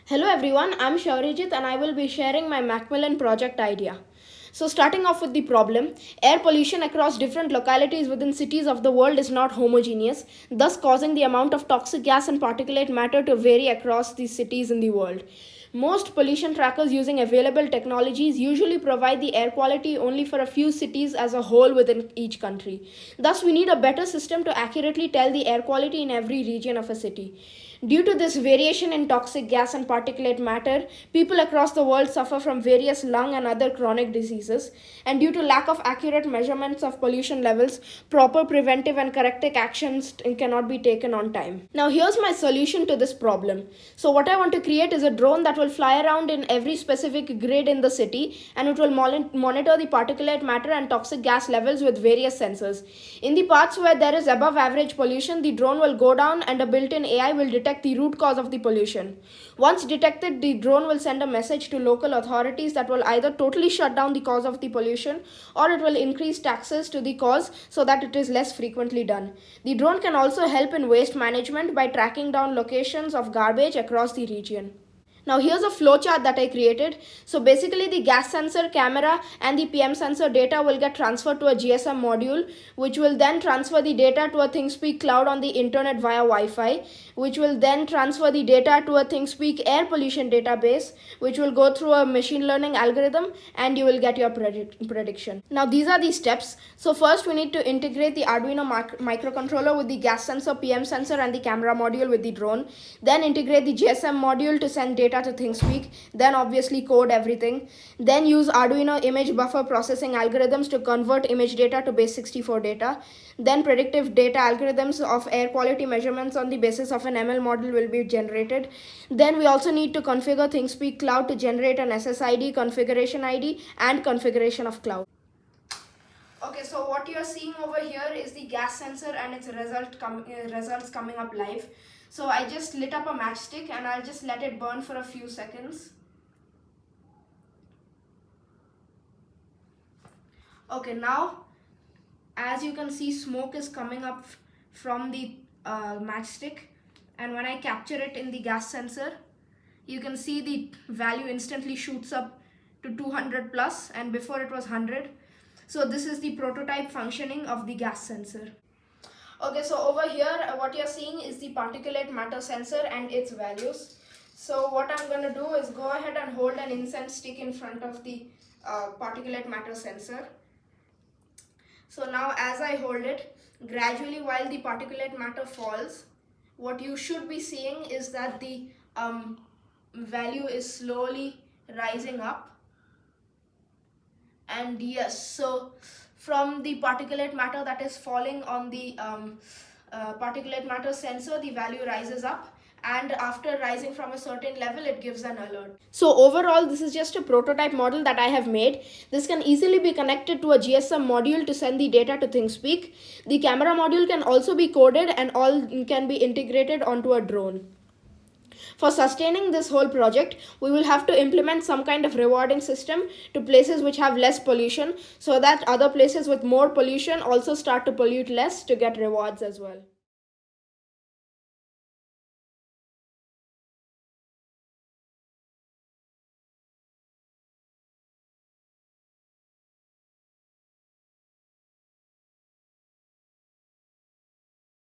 Hello everyone, I'm Shauryajit and I will be sharing my Macmillan project idea. So starting off with the problem, air pollution across different localities within cities of the world is not homogeneous, thus causing the amount of toxic gas and particulate matter to vary across the cities in the world. Most pollution trackers using available technologies usually provide the air quality only for a few cities as a whole within each country. Thus, we need a better system to accurately tell the air quality in every region of a city. Due to this variation in toxic gas and particulate matter, people across the world suffer from various lung and other chronic diseases. And due to lack of accurate measurements of pollution levels, proper preventive and corrective actions cannot be taken on time. Now, here's my solution to this problem. So, what I want to create is a drone that will fly around in every specific grid in the city, and it will monitor the particulate matter and toxic gas levels with various sensors. In the parts where there is above average pollution, the drone will go down and a built-in AI will detect the root cause of the pollution. Once detected, the drone will send a message to local authorities that will either totally shut down the cause of the pollution or it will increase taxes to the cause so that it is less frequently done. The drone can also help in waste management by tracking down locations of garbage across the region. Now here's a flowchart that I created. So basically the gas sensor, camera and the PM sensor data will get transferred to a GSM module, which will then transfer the data to a ThingSpeak cloud on the internet via Wi-Fi, which will then transfer the data to a ThingSpeak air pollution database, which will go through a machine learning algorithm and you will get your prediction. Now these are the steps. So first we need to integrate the Arduino microcontroller with the gas sensor, PM sensor and the camera module with the drone. Then integrate the GSM module to send data to ThingSpeak, then obviously code everything, then use Arduino image buffer processing algorithms to convert image data to base64 data, then predictive data algorithms of air quality measurements on the basis of an ML model will be generated. Then we also need to configure ThingSpeak cloud to generate an SSID, configuration ID and configuration of cloud. Okay, so what you are seeing over here is the gas sensor and its results coming up live. So I just lit up a matchstick and I'll just let it burn for a few seconds. Okay, now as you can see, smoke is coming up from the matchstick, and when I capture it in the gas sensor, you can see the value instantly shoots up to 200 plus, and before it was 100. So this is the prototype functioning of the gas sensor. Okay, so over here what you're seeing is the particulate matter sensor and its values. So what I'm going to do is go ahead and hold an incense stick in front of the particulate matter sensor. So now as I hold it, gradually while the particulate matter falls, what you should be seeing is that the value is slowly rising up. And yes, so from the particulate matter that is falling on the particulate matter sensor, the value rises up, and after rising from a certain level, it gives an alert. So overall, this is just a prototype model that I have made. This can easily be connected to a GSM module to send the data to ThingSpeak. The camera module can also be coded and all can be integrated onto a drone. For sustaining this whole project, we will have to implement some kind of rewarding system to places which have less pollution so that other places with more pollution also start to pollute less to get rewards as well.